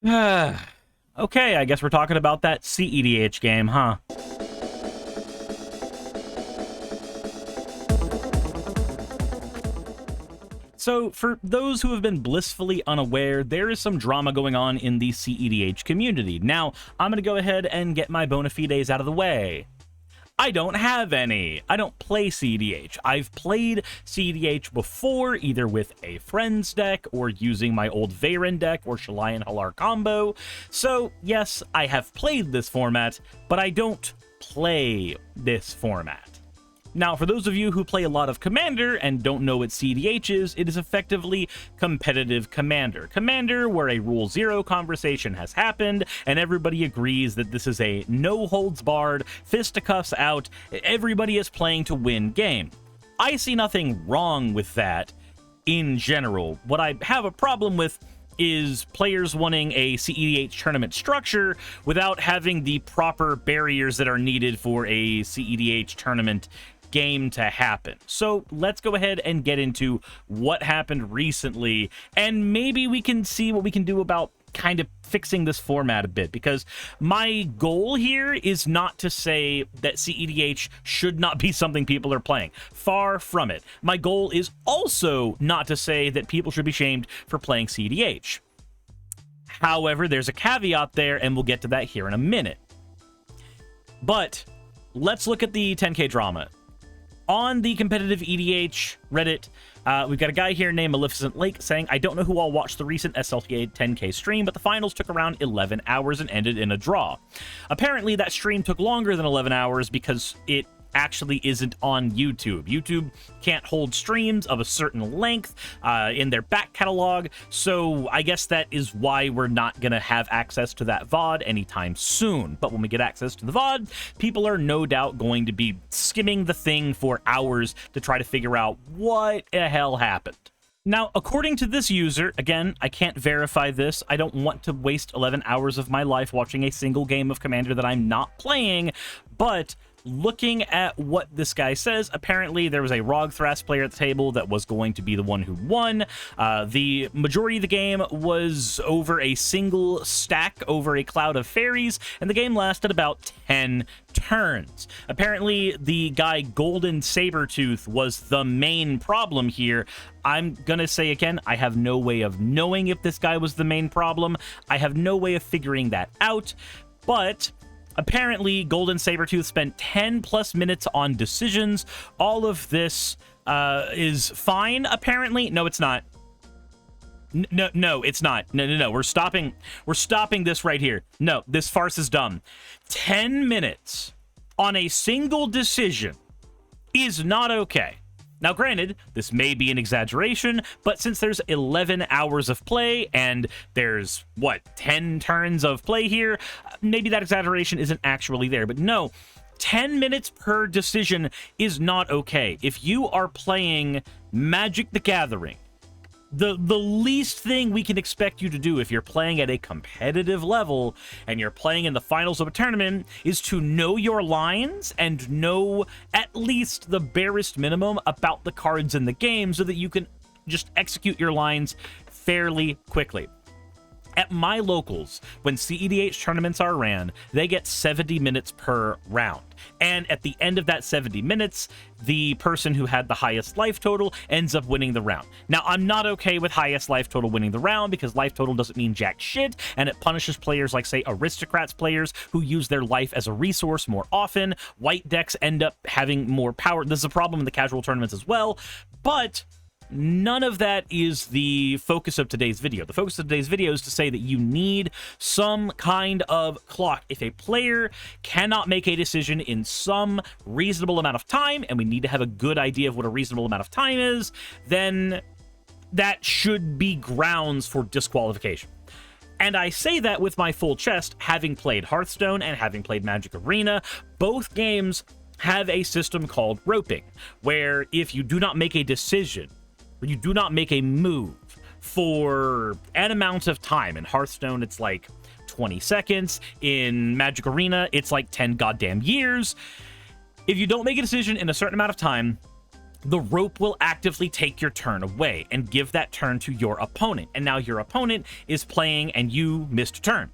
Okay, I guess we're talking about that cEDH game, huh? So, for those who have been blissfully unaware, there is some drama going on in the cEDH community. Now, I'm going to go ahead and get my bona fides out of the way. I don't have any. I don't play cEDH. I've played cEDH before, either with a friend's deck or using my old Varen deck or Shalai and Halar combo. So, yes, I have played this format, but I don't play this format. Now, for those of you who play a lot of Commander and don't know what cEDH is, it is effectively competitive Commander. Commander, where a Rule 0 conversation has happened, and everybody agrees that this is a no-holds-barred, fisticuffs out, everybody is playing to win game. I see nothing wrong with that in general. What I have a problem with is players wanting a cEDH tournament structure without having the proper barriers that are needed for a cEDH tournament game to happen. So let's go ahead and get into what happened recently, and maybe we can see what we can do about kind of fixing this format a bit, because my goal here is not to say that cEDH should not be something people are playing. Far from it. My goal is also not to say that people should be shamed for playing cEDH. However, there's a caveat there, and we'll get to that here in a minute. But let's look at the 10K drama. On the competitive EDH Reddit, we've got a guy here named Maleficent Lake saying, I don't know who all watched the recent SLK 10K stream, but the finals took around 11 hours and ended in a draw. Apparently, that stream took longer than 11 hours because it actually isn't on YouTube. YouTube can't hold streams of a certain length in their back catalog, so I guess that is why we're not going to have access to that VOD anytime soon. But when we get access to the VOD, people are no doubt going to be skimming the thing for hours to try to figure out what the hell happened. Now, according to this user, again, I can't verify this. I don't want to waste 11 hours of my life watching a single game of Commander that I'm not playing, but looking at what this guy says, apparently there was a Rogthras player at the table that was going to be the one who won. The majority of the game was over a single stack over a cloud of fairies, and the game lasted about 10 turns. Apparently, the guy Golden Sabertooth was the main problem here. I'm gonna say again, I have no way of knowing if this guy was the main problem. I have no way of figuring that out, but apparently, Golden Sabertooth spent 10 plus minutes on decisions. All of this is fine, apparently. No, it's not. No, it's not. No. We're stopping this right here. No, this farce is dumb. 10 minutes on a single decision is not okay. Now, granted, this may be an exaggeration, but since there's 11 hours of play and there's, 10 turns of play here, maybe that exaggeration isn't actually there. But no, 10 minutes per decision is not okay. If you are playing Magic the Gathering, the least thing we can expect you to do if you're playing at a competitive level and you're playing in the finals of a tournament is to know your lines and know at least the barest minimum about the cards in the game so that you can just execute your lines fairly quickly. At my locals, when cEDH tournaments are ran, they get 70 minutes per round. And at the end of that 70 minutes, the person who had the highest life total ends up winning the round. Now, I'm not okay with highest life total winning the round because life total doesn't mean jack shit, and it punishes players like, say, Aristocrats players who use their life as a resource more often. White decks end up having more power. This is a problem in the casual tournaments as well, but none of that is the focus of today's video. The focus of today's video is to say that you need some kind of clock. If a player cannot make a decision in some reasonable amount of time, and we need to have a good idea of what a reasonable amount of time is, then that should be grounds for disqualification. And I say that with my full chest, having played Hearthstone and having played Magic Arena. Both games have a system called roping, where if you do not make a decision, or you do not make a move for an amount of time. In Hearthstone, it's like 20 seconds. In Magic Arena, it's like 10 goddamn years. If you don't make a decision in a certain amount of time, the rope will actively take your turn away and give that turn to your opponent. And now your opponent is playing and you missed a turn.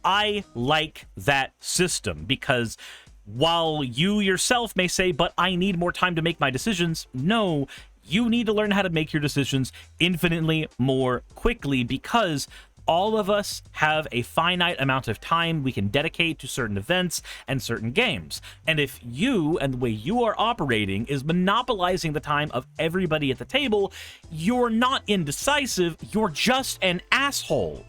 I like that system because while you yourself may say, but I need more time to make my decisions, no, you need to learn how to make your decisions infinitely more quickly because all of us have a finite amount of time we can dedicate to certain events and certain games. And if you and the way you are operating is monopolizing the time of everybody at the table, you're not indecisive, you're just an asshole.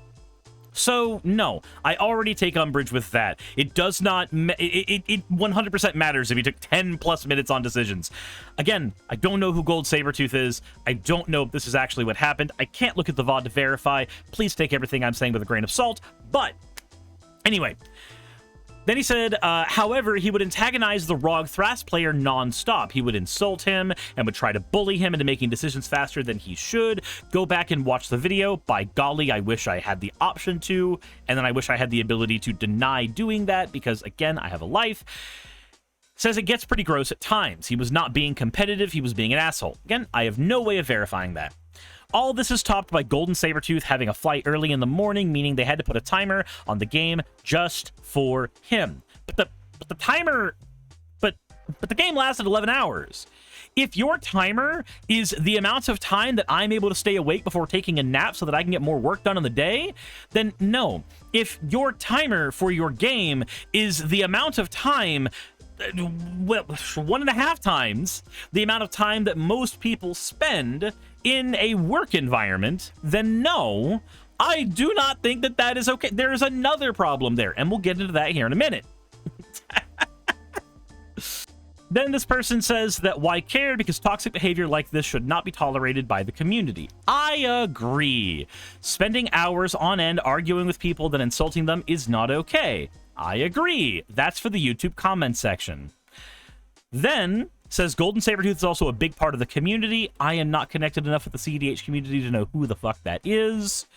So, no, I already take umbrage with that. It does not, it 100% matters if you took 10 plus minutes on decisions. Again, I don't know who Gold Sabertooth is. I don't know if this is actually what happened. I can't look at the VOD to verify. Please take everything I'm saying with a grain of salt. But, anyway. Then he said, however, he would antagonize the Rog Thras player non-stop. He would insult him and would try to bully him into making decisions faster than he should. Go back and watch the video. By golly, I wish I had the option to. And then I wish I had the ability to deny doing that because, again, I have a life. Says it gets pretty gross at times. He was not being competitive. He was being an asshole. Again, I have no way of verifying that. All this is topped by Golden Sabertooth having a flight early in the morning, meaning they had to put a timer on the game just for him. But the timer, but the game lasted 11 hours. If your timer is the amount of time that I'm able to stay awake before taking a nap so that I can get more work done in the day, then no. If your timer for your game is the amount of time, well, 1.5 times the amount of time that most people spend in a work environment, then no, I do not think that that is okay. There is another problem there, and we'll get into that here in a minute. Then this person says that why care? Because toxic behavior like this should not be tolerated by the community. I agree. Spending hours on end arguing with people then insulting them is not okay. I agree. That's for the YouTube comment section. Then says Golden Sabertooth is also a big part of the community. I am not connected enough with the cEDH community to know who the fuck that is.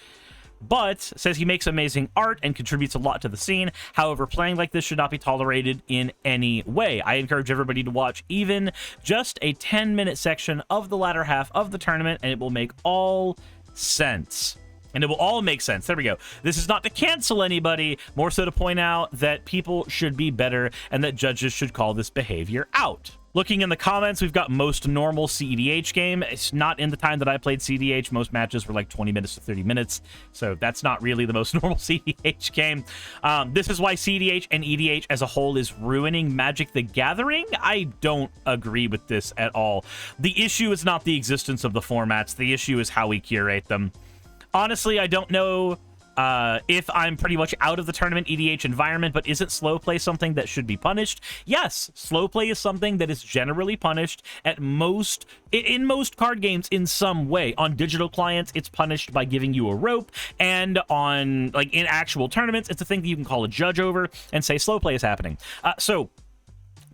But says he makes amazing art and contributes a lot to the scene. However, playing like this should not be tolerated in any way. I encourage everybody to watch even just a 10-minute section of the latter half of the tournament, and it will make all sense. And it will all make sense. There we go. This is not to cancel anybody, more so to point out that people should be better and that judges should call this behavior out. Looking in the comments, we've got most normal cEDH game. It's not in the time that I played cEDH. Most matches were like 20 minutes to 30 minutes. So that's not really the most normal cEDH game. This is why cEDH and EDH as a whole is ruining Magic the Gathering. I don't agree with this at all. The issue is not the existence of the formats. The issue is how we curate them. Honestly, I don't know if I'm pretty much out of the tournament EDH environment, but isn't slow play something that should be punished? Yes, slow play is something that is generally punished at most, in most card games in some way. On digital clients, it's punished by giving you a rope, and on, like, in actual tournaments, it's a thing that you can call a judge over and say slow play is happening.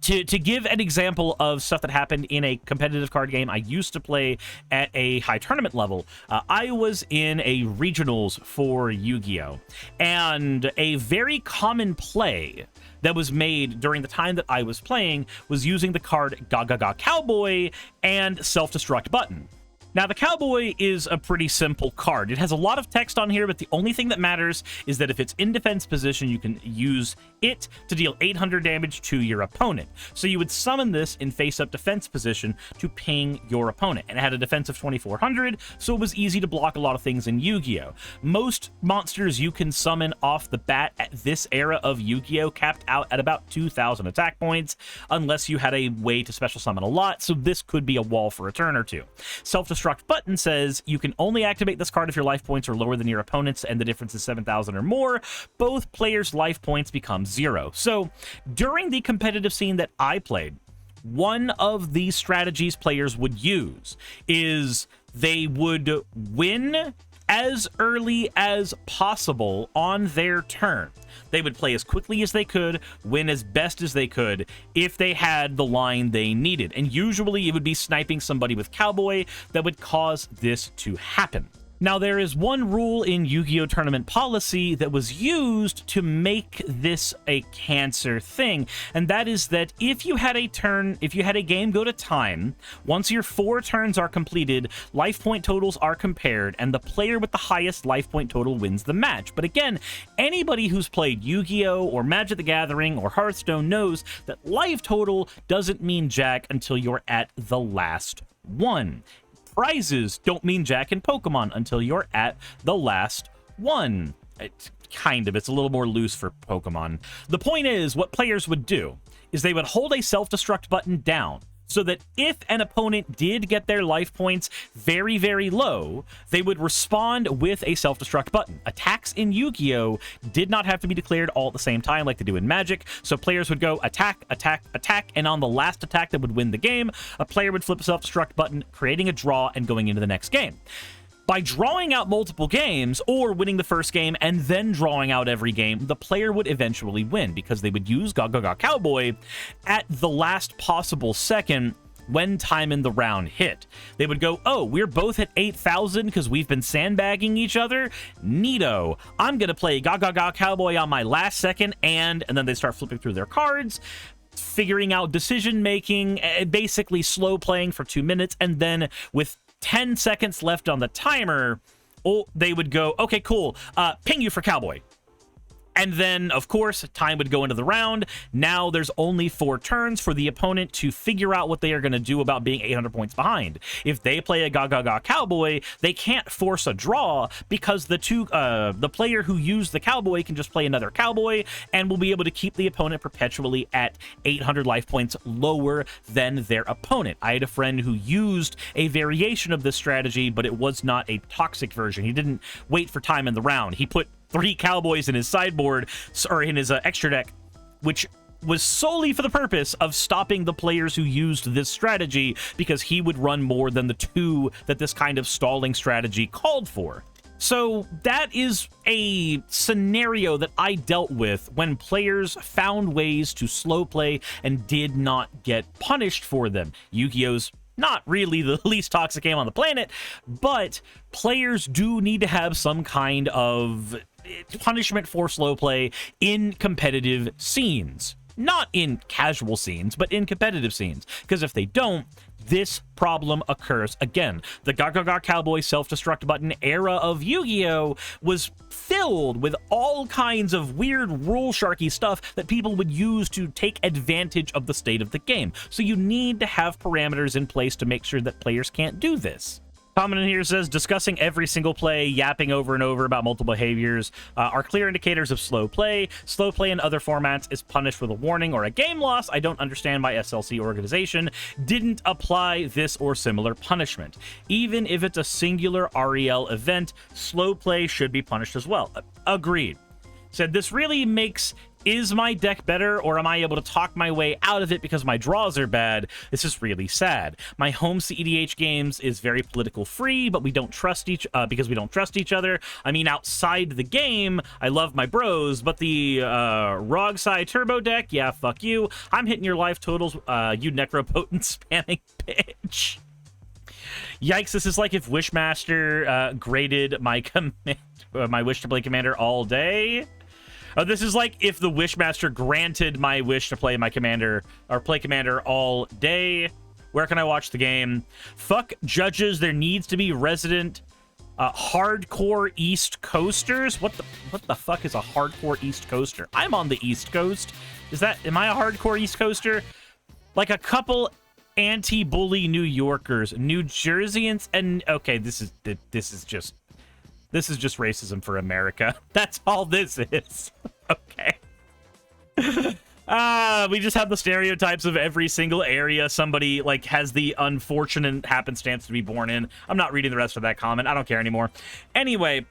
To give an example of stuff that happened in a competitive card game I used to play at a high tournament level, I was in a regionals for Yu-Gi-Oh! And a very common play that was made during the time that I was playing was using the card Gaga Cowboy and Self-Destruct Button. Now, the Cowboy is a pretty simple card. It has a lot of text on here, but the only thing that matters is that if it's in defense position, you can use it to deal 800 damage to your opponent. So you would summon this in face-up defense position to ping your opponent. And it had a defense of 2400, so it was easy to block a lot of things in Yu-Gi-Oh! Most monsters you can summon off the bat at this era of Yu-Gi-Oh! Capped out at about 2000 attack points, unless you had a way to special summon a lot, so this could be a wall for a turn or two. Self-Destruct Button says you can only activate this card if your life points are lower than your opponent's and the difference is 7,000 or more. Both players' life points become 0. So during the competitive scene that I played, one of these strategies players would use is they would win as early as possible on their turn. They would play as quickly as they could, win as best as they could, if they had the line they needed. And usually it would be sniping somebody with Cowboy that would cause this to happen. Now, there is one rule in Yu-Gi-Oh! Tournament policy that was used to make this a cancer thing, and that is that if you had a game go to time, once your 4 turns are completed, life point totals are compared, and the player with the highest life point total wins the match. But again, anybody who's played Yu-Gi-Oh! Or Magic the Gathering or Hearthstone knows that life total doesn't mean jack until you're at the last one. Prizes don't mean jack in Pokemon until you're at the last one. It's a little more loose for Pokemon. The point is, what players would do is they would hold a self-destruct button down so that if an opponent did get their life points very, very low, they would respond with a self-destruct button. Attacks in Yu-Gi-Oh! Did not have to be declared all at the same time like they do in Magic, so players would go attack, attack, attack, and on the last attack that would win the game, a player would flip a self-destruct button, creating a draw and going into the next game. By drawing out multiple games, or winning the first game and then drawing out every game, the player would eventually win, because they would use Ga Ga Ga Cowboy at the last possible second when time in the round hit. They would go, oh, we're both at 8,000 because we've been sandbagging each other? Neato. I'm going to play Ga Ga Ga Cowboy on my last second, and then they start flipping through their cards, figuring out decision-making, basically slow playing for 2 minutes, and then with 10 seconds left on the timer, they would go, okay, cool, ping you for Cowboy. And then, of course, time would go into the round. Now there's only 4 turns for the opponent to figure out what they are going to do about being 800 points behind. If they play a Ga Ga Ga Cowboy, they can't force a draw because the player who used the Cowboy can just play another Cowboy and will be able to keep the opponent perpetually at 800 life points lower than their opponent. I had a friend who used a variation of this strategy, but it was not a toxic version. He didn't wait for time in the round. He put 3 Cowboys in his sideboard, or in his extra deck, which was solely for the purpose of stopping the players who used this strategy, because he would run more than the 2 that this kind of stalling strategy called for. So that is a scenario that I dealt with when players found ways to slow play and did not get punished for them. Yu-Gi-Oh's not really the least toxic game on the planet, but players do need to have some kind of punishment for slow play in competitive scenes. Not in casual scenes, but in competitive scenes. Because if they don't, this problem occurs again. The Ga Ga Ga Cowboy self-destruct button era of Yu-Gi-Oh! Was filled with all kinds of weird rule sharky stuff that people would use to take advantage of the state of the game. So you need to have parameters in place to make sure that players can't do this. Comment in here says, discussing every single play, yapping over and over about multiple behaviors are clear indicators of slow play. Slow play in other formats is punished with a warning or a game loss. I don't understand why SLC organization didn't apply this or similar punishment. Even if it's a singular REL event, slow play should be punished as well. Agreed. Said, this really makes... Is my deck better, or am I able to talk my way out of it because my draws are bad? This is really sad. My home cEDH games is very political free, but we don't trust because we don't trust each other. I mean, outside the game, I love my bros, but the Rogsai Turbo deck, yeah, fuck you. I'm hitting your life totals, you necropotent spamming bitch. Yikes, this is like if Wishmaster graded my my wish to play commander all day. This is like if the Wishmaster granted my wish to play my commander, or play commander all day. Where can I watch the game? Fuck judges, there needs to be resident hardcore East Coasters. What the fuck is a hardcore East Coaster? I'm on the East Coast. Am I a hardcore East Coaster? Like a couple anti-bully New Yorkers, New Jerseyans, and okay, this is just racism for America. That's all this is. Okay. We just have the stereotypes of every single area somebody like has the unfortunate happenstance to be born in. I'm not reading the rest of that comment. I don't care anymore. Anyway,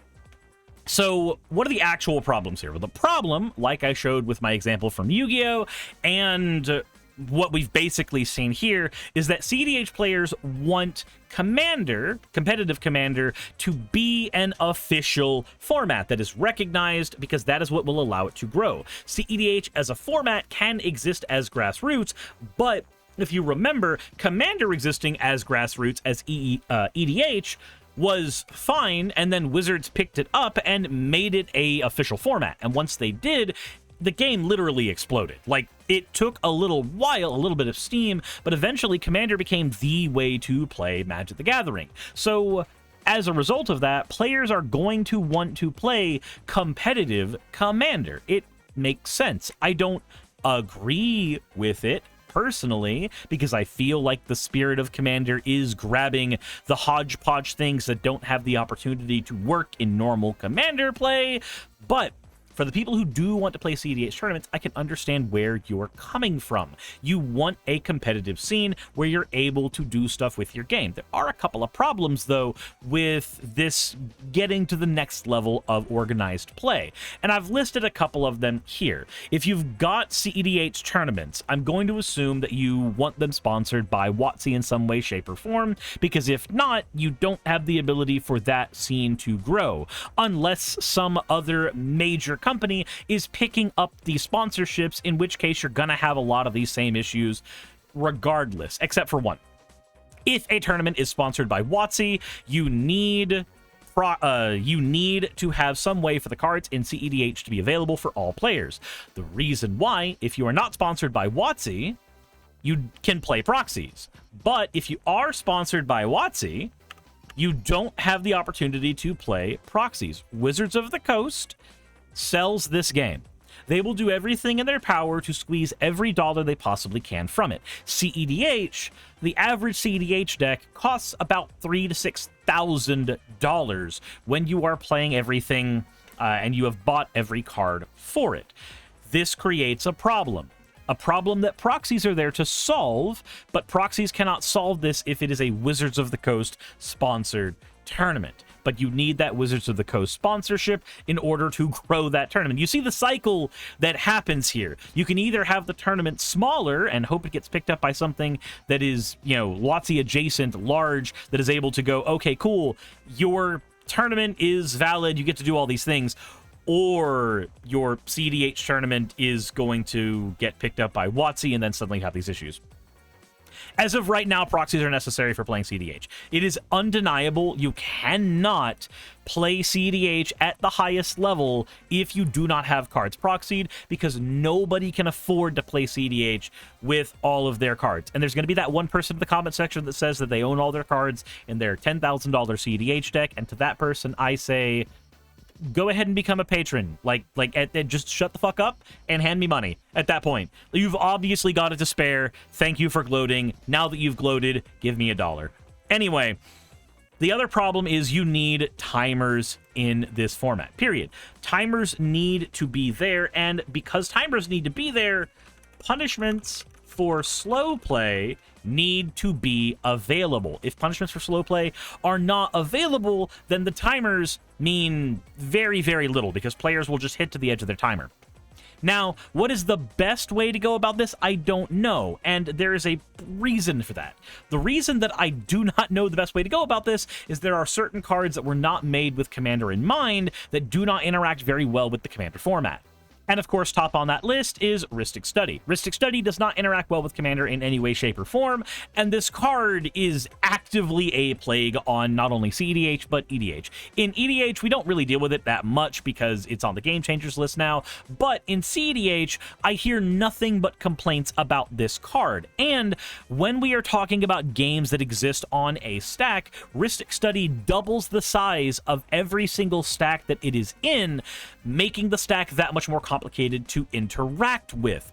so what are the actual problems here? Well, the problem, like I showed with my example from Yu-Gi-Oh! And what we've basically seen here is that cEDH players want competitive commander, to be an official format that is recognized, because that is what will allow it to grow. cEDH as a format can exist as grassroots, but if you remember, commander existing as grassroots as EDH was fine, and then Wizards picked it up and made it a official format. And once they did, the game literally exploded. Like, it took a little while, a little bit of steam, but eventually Commander became the way to play Magic the Gathering. So as a result of that, players are going to want to play competitive Commander. It makes sense. I don't agree with it personally, because I feel like the spirit of Commander is grabbing the hodgepodge things that don't have the opportunity to work in normal Commander play, but for the people who do want to play cEDH tournaments, I can understand where you're coming from. You want a competitive scene where you're able to do stuff with your game. There are a couple of problems, though, with this getting to the next level of organized play, and I've listed a couple of them here. If you've got cEDH tournaments, I'm going to assume that you want them sponsored by WotC in some way, shape, or form, because if not, you don't have the ability for that scene to grow, unless some other major company is picking up the sponsorships, in which case you're gonna have a lot of these same issues regardless, except for one. If a tournament is sponsored by WotC, you need to have some way for the cards in cEDH to be available for all players. The reason why, if you are not sponsored by WotC, you can play proxies. But if you are sponsored by WotC, you don't have the opportunity to play proxies. Wizards of the Coast sells this game. They will do everything in their power to squeeze every dollar they possibly can from it. cEDH, the average cEDH deck costs about $3,000 to $6,000 when you are playing everything and you have bought every card for it. This creates a problem that proxies are there to solve, but proxies cannot solve this if it is a Wizards of the Coast sponsored tournament. But you need that Wizards of the Coast sponsorship in order to grow that tournament. You see the cycle that happens here. You can either have the tournament smaller and hope it gets picked up by something that is, you know, WotC adjacent, large, that is able to go, okay, cool, your tournament is valid, you get to do all these things, or your cEDH tournament is going to get picked up by WotC and then suddenly have these issues. As of right now, proxies are necessary for playing cEDH. It is undeniable you cannot play cEDH at the highest level if you do not have cards proxied, because nobody can afford to play cEDH with all of their cards. And there's going to be that one person in the comment section that says that they own all their cards in their $10,000 cEDH deck, and to that person I say, go ahead and become a patron. Just shut the fuck up and hand me money at that point. You've obviously got it to spare. Thank you for gloating. Now that you've gloated, give me $1. Anyway, the other problem is you need timers in this format, period. Timers need to be there, and because timers need to be there, punishments for slow play need to be available. If punishments for slow play are not available, then the timers mean very, very little, because players will just hit to the edge of their timer. Now, what is the best way to go about this? I don't know, and there is a reason for that. The reason that I do not know the best way to go about this is there are certain cards that were not made with Commander in mind that do not interact very well with the Commander format. And of course, top on that list is Rhystic Study. Rhystic Study does not interact well with Commander in any way, shape, or form, and this card is actively a plague on not only cEDH, but EDH. In EDH, we don't really deal with it that much because it's on the Game Changers list now, but in cEDH, I hear nothing but complaints about this card. And when we are talking about games that exist on a stack, Rhystic Study doubles the size of every single stack that it is in, making the stack that much more complicated to interact with.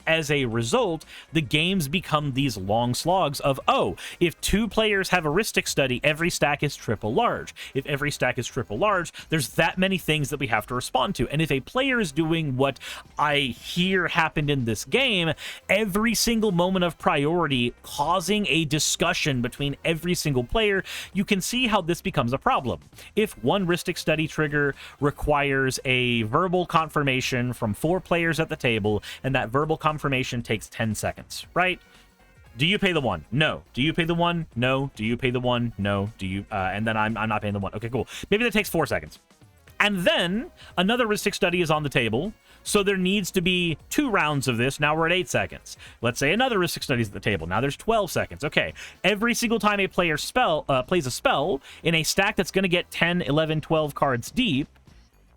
As a result, the games become these long slogs of, oh, if two players have a Rhystic Study, every stack is triple large. If every stack is triple large, there's that many things that we have to respond to. And if a player is doing what I hear happened in this game, every single moment of priority causing a discussion between every single player, you can see how this becomes a problem. If one Rhystic Study trigger requires a verbal confirmation from 4 players at the table, and that verbal confirmation takes 10 seconds, right? Do you pay the 1? No. Do you pay the 1? No. Do you pay the 1? No. Do you, and then I'm not paying the 1. Okay, cool. Maybe that takes 4 seconds. And then another heuristic study is on the table. So there needs to be 2 rounds of this. Now we're at 8 seconds. Let's say another heuristic study is at the table. Now there's 12 seconds. Okay. Every single time a player plays a spell in a stack that's going to get 10, 11, 12 cards deep,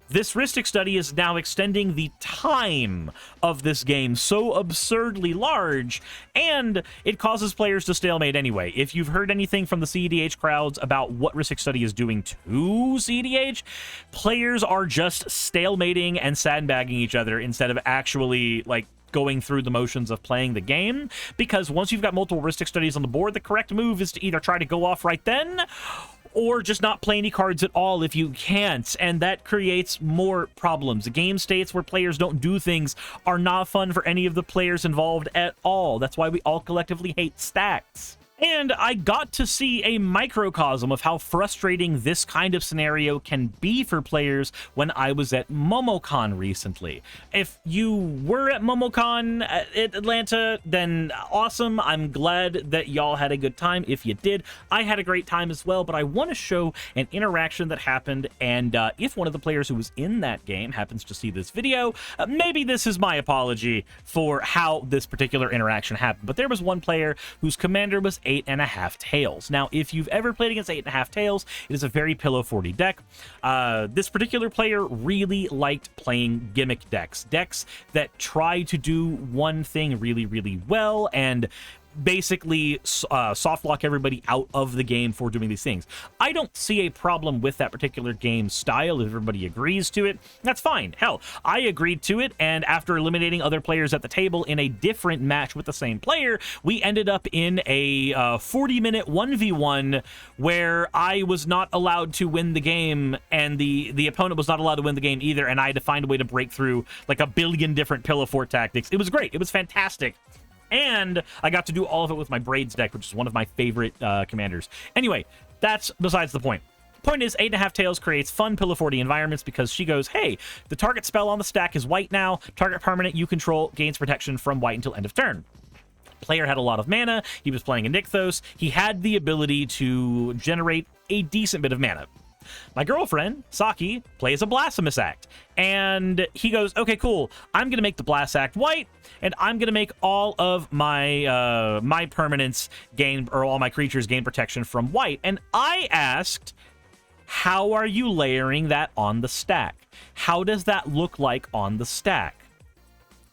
this heuristic study is now extending the time of this game so absurdly large, and it causes players to stalemate anyway. If you've heard anything from the cEDH crowds about what heuristic study is doing to cEDH, players are just stalemating and sandbagging each other instead of actually, like, going through the motions of playing the game, because once you've got multiple heuristic studies on the board, the correct move is to either try to go off right then or just not play any cards at all if you can't, and that creates more problems. Game states where players don't do things are not fun for any of the players involved at all. That's why we all collectively hate stacks. And I got to see a microcosm of how frustrating this kind of scenario can be for players when I was at MomoCon recently. If you were at MomoCon at Atlanta, then awesome. I'm glad that y'all had a good time. If you did, I had a great time as well, but I want to show an interaction that happened, and if one of the players who was in that game happens to see this video, maybe this is my apology for how this particular interaction happened. But there was one player whose commander was 8.5 tails. Now, if you've ever played against 8.5 tails, it is a very pillow 40 deck. This particular player really liked playing gimmick decks that try to do one thing really, really well and basically soft lock everybody out of the game for doing these things. I don't see a problem with that particular game style. If everybody agrees to it, that's fine. Hell, I agreed to it, and after eliminating other players at the table in a different match with the same player, we ended up in a 40-minute 1v1 where I was not allowed to win the game, and the opponent was not allowed to win the game either, and I had to find a way to break through like a billion different pillow fort tactics. It was great. It was fantastic. And I got to do all of it with my Braids deck, which is one of my favorite commanders. Anyway, that's besides the point. Point is, 8.5 tails creates fun pillow 40 environments because she goes, hey, the target spell on the stack is white now. Target permanent you control gains protection from white until end of turn. Player had a lot of mana. He was playing a Nykthos. He had the ability to generate a decent bit of mana. My girlfriend, Saki, plays a Blasphemous Act, and he goes, okay, cool, I'm going to make the Blast Act white, and I'm going to make all of my my permanents gain, or all my creatures gain protection from white. And I asked, how are you layering that on the stack? How does that look like on the stack?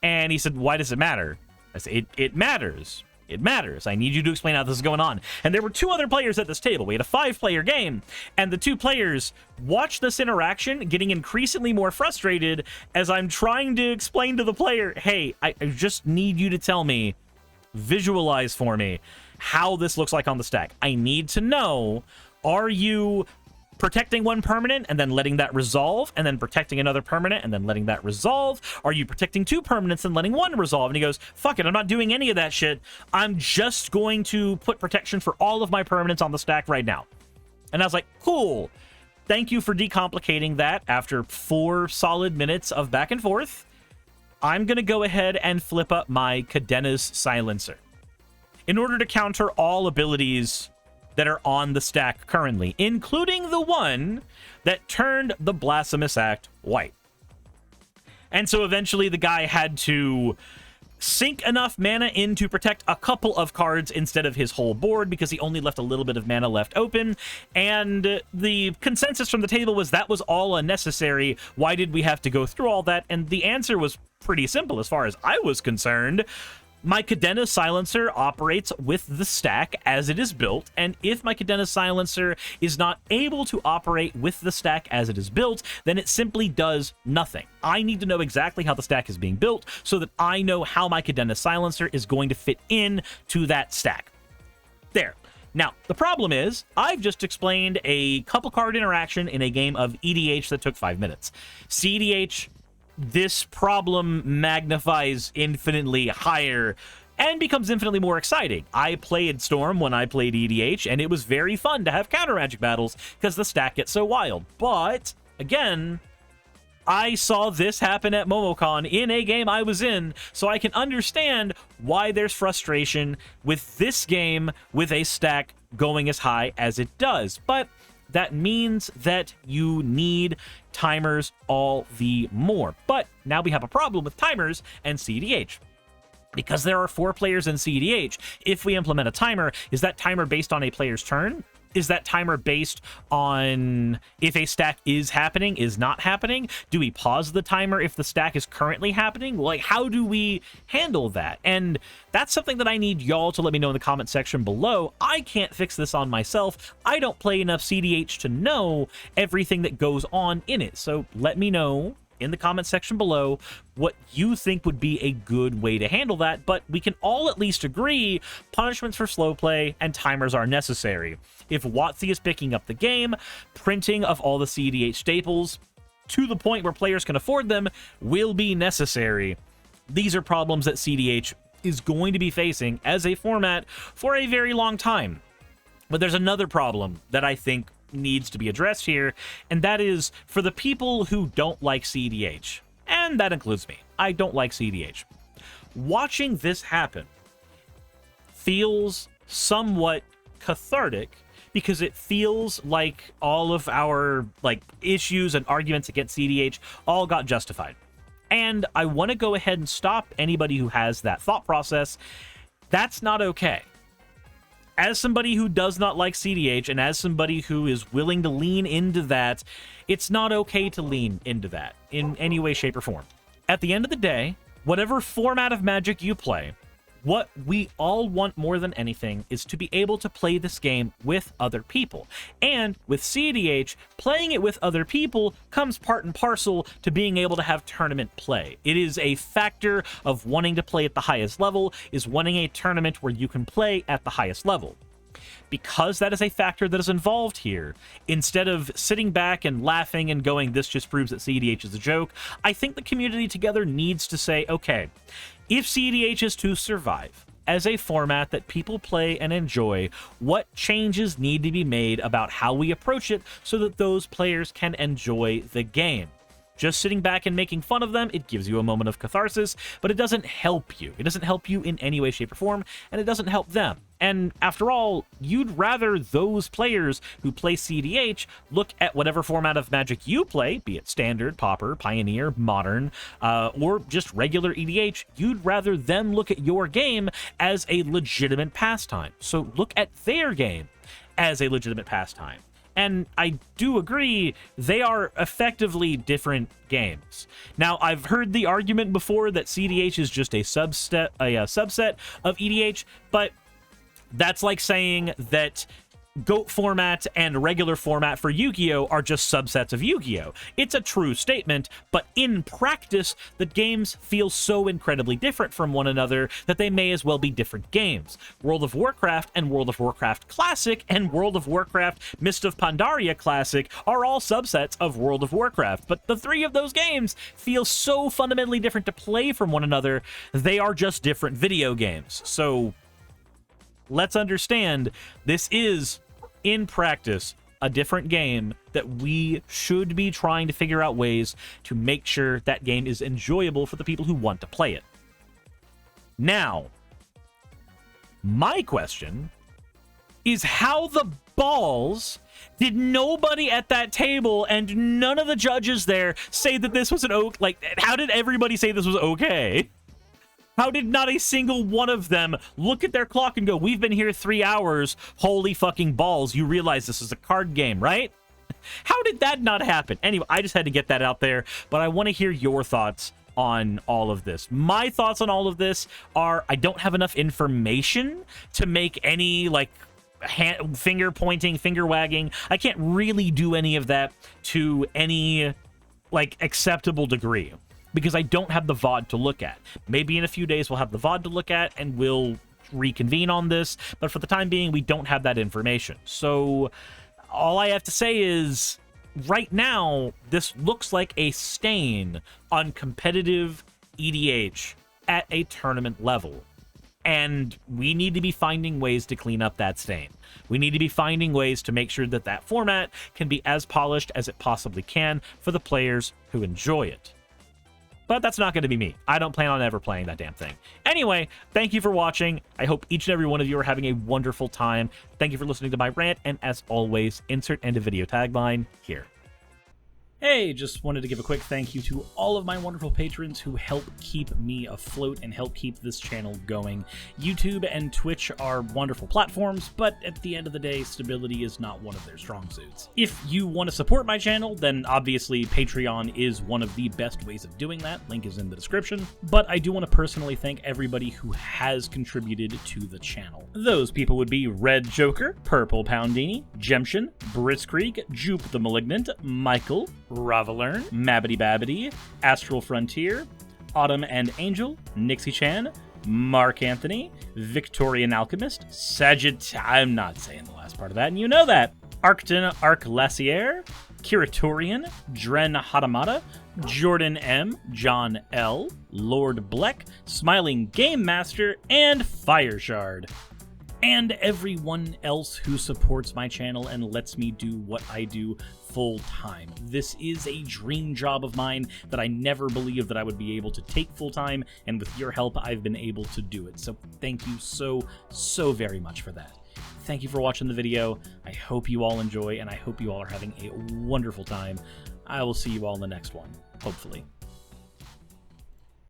And he said, why does it matter? I said, it matters. It matters. I need you to explain how this is going on. And there were 2 other players at this table. We had a 5-player game, and the 2 players watched this interaction, getting increasingly more frustrated as I'm trying to explain to the player, hey, I just need you to tell me, visualize for me, how this looks like on the stack. I need to know, are you protecting one permanent and then letting that resolve, and then protecting another permanent and then letting that resolve? Are you protecting 2 permanents and letting one resolve? And he goes, fuck it, I'm not doing any of that shit. I'm just going to put protection for all of my permanents on the stack right now. And I was like, cool. Thank you for decomplicating that. After 4 solid minutes of back and forth, I'm going to go ahead and flip up my Cadena's Silencer in order to counter all abilities that are on the stack currently, including the one that turned the Blasphemous Act white. And so eventually the guy had to sink enough mana in to protect a couple of cards instead of his whole board, because he only left a little bit of mana left open. And the consensus from the table was that was all unnecessary. Why did we have to go through all that? And the answer was pretty simple as far as I was concerned. My Cadena Silencer operates with the stack as it is built, and if my Cadena Silencer is not able to operate with the stack as it is built, then it simply does nothing. I need to know exactly how the stack is being built so that I know how my Cadena Silencer is going to fit in to that stack. There. Now, the problem is, I've just explained a couple card interaction in a game of EDH that took 5 minutes. cEDH, this problem magnifies infinitely higher and becomes infinitely more exciting. I played Storm when I played EDH, and it was very fun to have counter magic battles because the stack gets so wild. But, again, I saw this happen at MomoCon in a game I was in, so I can understand why there's frustration with this game with a stack going as high as it does. But that means that you need timers all the more. But now we have a problem with timers and cEDH. Because there are 4 players in cEDH, if we implement a timer, is that timer based on a player's turn? Is that timer based on if a stack is happening, is not happening? Do we pause the timer if the stack is currently happening? Like, how do we handle that? And that's something that I need y'all to let me know in the comment section below. I can't fix this on myself. I don't play enough cEDH to know everything that goes on in it. So let me know in the comment section below what you think would be a good way to handle that, but we can all at least agree punishments for slow play and timers are necessary. If WotC is picking up the game, printing of all the cEDH staples to the point where players can afford them will be necessary. These are problems that cEDH is going to be facing as a format for a very long time. But there's another problem that I think needs to be addressed here, and that is for the people who don't like cEDH, and that includes me. I don't like cEDH. Watching this happen feels somewhat cathartic because it feels like all of our issues and arguments against cEDH all got justified. And I want to go ahead and stop anybody who has that thought process. That's not okay. As somebody who does not like cEDH, and as somebody who is willing to lean into that, it's not okay to lean into that in any way, shape, or form. At the end of the day, whatever format of Magic you play, what we all want more than anything is to be able to play this game with other people. And with cEDH, playing it with other people comes part and parcel to being able to have tournament play. It is a factor of wanting to play at the highest level, is wanting a tournament where you can play at the highest level. Because that is a factor that is involved here, instead of sitting back and laughing and going, this just proves that cEDH is a joke, I think the community together needs to say, okay, if cEDH is to survive as a format that people play and enjoy, what changes need to be made about how we approach it so that those players can enjoy the game? Just sitting back and making fun of them, it gives you a moment of catharsis, but it doesn't help you. It doesn't help you in any way, shape, or form, and it doesn't help them. And after all, you'd rather those players who play cEDH look at whatever format of Magic you play, be it Standard, Pauper, Pioneer, Modern, or just regular EDH, you'd rather them look at your game as a legitimate pastime. So look at their game as a legitimate pastime. And I do agree, they are effectively different games. Now, I've heard the argument before that cEDH is just a subset of EDH, but that's like saying that GOAT format and regular format for Yu-Gi-Oh! Are just subsets of Yu-Gi-Oh! It's a true statement, but in practice, the games feel so incredibly different from one another that they may as well be different games. World of Warcraft and World of Warcraft Classic and World of Warcraft Mist of Pandaria Classic are all subsets of World of Warcraft, but the 3 of those games feel so fundamentally different to play from one another, they are just different video games. So let's understand, this is in practice a different game that we should be trying to figure out ways to make sure that game is enjoyable for the people who want to play it. Now, my question is, how the balls did nobody at that table and none of the judges there say that this was how did everybody say this was okay? How did not a single one of them look at their clock and go, we've been here 3 hours, holy fucking balls, you realize this is a card game, right? How did that not happen? Anyway, I just had to get that out there, but I want to hear your thoughts on all of this. My thoughts on all of this are, I don't have enough information to make any, finger pointing, finger wagging. I can't really do any of that to any, acceptable degree, because I don't have the VOD to look at. Maybe in a few days we'll have the VOD to look at and we'll reconvene on this, but for the time being, we don't have that information. So all I have to say is, right now, this looks like a stain on competitive EDH at a tournament level. And we need to be finding ways to clean up that stain. We need to be finding ways to make sure that that format can be as polished as it possibly can for the players who enjoy it. but that's not going to be me. I don't plan on ever playing that damn thing. Anyway, thank you for watching. I hope each and every one of you are having a wonderful time. Thank you for listening to my rant, and as always, insert end of video tagline here. Hey, just wanted to give a quick thank you to all of my wonderful patrons who help keep me afloat and help keep this channel going. YouTube and Twitch are wonderful platforms, but at the end of the day, stability is not one of their strong suits. If you want to support my channel, then obviously Patreon is one of the best ways of doing that. Link is in the description. But I do want to personally thank everybody who has contributed to the channel. Those people would be Red Joker, Purple Poundini, Jemshin, Britzkrieg, Jupe the Malignant, Michael, Ravalern, Mabbity Babbity, Astral Frontier, Autumn and Angel, Nixie Chan, Mark Anthony, Victorian Alchemist, I'm not saying the last part of that, and you know that. Arcton Arclacier, Kiratorian, Dren Hadamata, Jordan M, John L, Lord Bleck, Smiling Game Master, and Fire Shard. And everyone else who supports my channel and lets me do what I do full time. This is a dream job of mine that I never believed that I would be able to take full time, and with your help, I've been able to do it. So thank you so very much for that. Thank you for watching the video. I hope you all enjoy, and I hope you all are having a wonderful time. I will see you all in the next one, hopefully.